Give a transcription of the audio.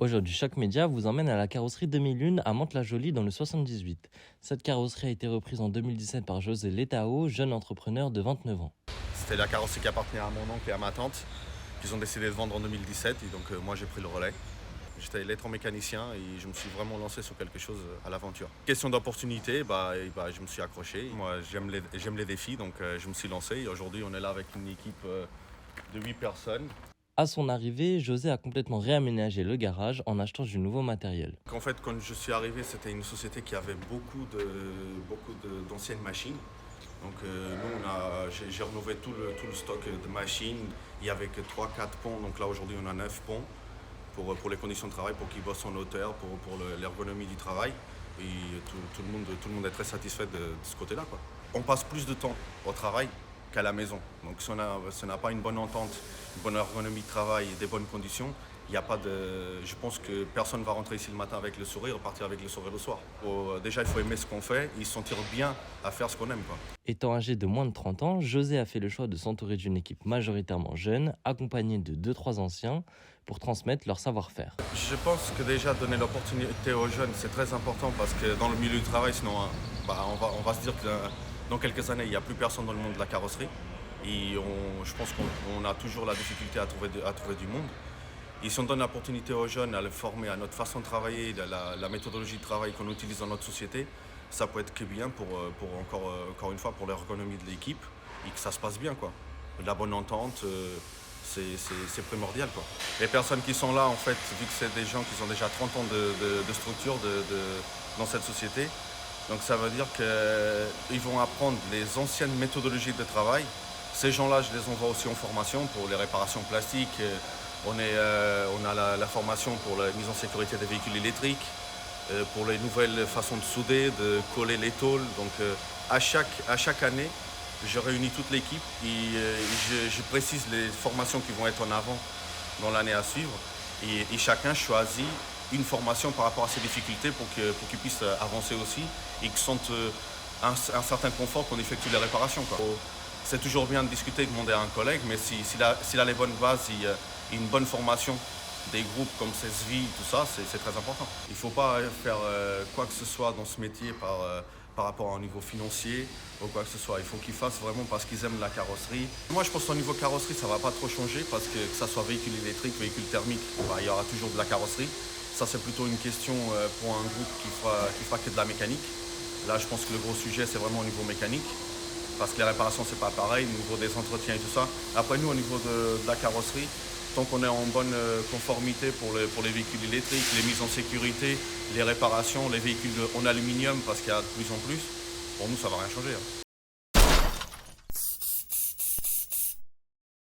Aujourd'hui, Choc Média vous emmène à la carrosserie 2001 à Mantes-la-Jolie dans le 78. Cette carrosserie a été reprise en 2017 par José Letao, jeune entrepreneur de 29 ans. C'était la carrosserie qui appartenait à mon oncle et à ma tante, qu'ils ont décidé de vendre en 2017 et donc moi j'ai pris le relais. J'étais électromécanicien et je me suis vraiment lancé sur quelque chose à l'aventure. Question d'opportunité, je me suis accroché. Moi j'aime les défis donc je me suis lancé et aujourd'hui on est là avec une équipe de 8 personnes. À son arrivée, José a complètement réaménagé le garage en achetant du nouveau matériel. En fait, quand je suis arrivé, c'était une société qui avait d'anciennes machines. Donc j'ai rénové tout le stock de machines. Il n'y avait que 3-4 ponts, donc là aujourd'hui on a 9 ponts pour les conditions de travail, pour qu'ils bossent en hauteur, pour l'ergonomie du travail. Et tout le monde est très satisfait de ce côté-là, quoi. On passe plus de temps au travail qu'à la maison. Donc si on n'a pas une bonne entente, une bonne ergonomie de travail et des bonnes conditions, il y a pas de. Je pense que personne ne va rentrer ici le matin avec le sourire et partir avec le sourire le soir. Déjà, il faut aimer ce qu'on fait et se sentir bien à faire ce qu'on aime, quoi. Étant âgé de moins de 30 ans, José a fait le choix de s'entourer d'une équipe majoritairement jeune, accompagnée de 2-3 anciens, pour transmettre leur savoir-faire. Je pense que déjà donner l'opportunité aux jeunes, c'est très important parce que dans le milieu du travail, sinon, on va se dire que dans quelques années, il n'y a plus personne dans le monde de la carrosserie. Et je pense qu'on a toujours la difficulté à trouver du monde. Et si on donne l'opportunité aux jeunes à les former à notre façon de travailler, la méthodologie de travail qu'on utilise dans notre société, ça peut être que bien pour encore une fois, pour l'ergonomie de l'équipe et que ça se passe bien, quoi. La bonne entente, c'est primordial, quoi. Les personnes qui sont là, en fait, vu que c'est des gens qui ont déjà 30 ans de structure dans cette société, donc ça veut dire qu'ils vont apprendre les anciennes méthodologies de travail. Ces gens-là, je les envoie aussi en formation pour les réparations plastiques. On a la formation pour la mise en sécurité des véhicules électriques, pour les nouvelles façons de souder, de coller les tôles. Donc à chaque année, je réunis toute l'équipe et je précise les formations qui vont être en avant dans l'année à suivre. Et chacun choisit une formation par rapport à ses difficultés pour qu'il puisse avancer aussi et qu'il sente un certain confort qu'on effectue les réparations, quoi. C'est toujours bien de discuter, de demander à un collègue, mais s'il a les bonnes bases et une bonne formation des groupes comme CESVI, tout ça, c'est très important. Il ne faut pas faire quoi que ce soit dans ce métier par rapport à un niveau financier ou quoi que ce soit. Il faut qu'ils fassent vraiment parce qu'ils aiment la carrosserie. Moi, je pense qu'au niveau carrosserie, ça ne va pas trop changer parce que ça soit véhicule électrique, véhicule thermique, il y aura toujours de la carrosserie. Ça, c'est plutôt une question pour un groupe qui fera que de la mécanique. Là, je pense que le gros sujet, c'est vraiment au niveau mécanique. Parce que les réparations, c'est pas pareil, au niveau des entretiens et tout ça. Après, nous, au niveau de la carrosserie, tant qu'on est en bonne conformité pour les véhicules électriques, les mises en sécurité, les réparations, les véhicules en aluminium, parce qu'il y a de plus en plus, pour nous, ça va rien changer, hein.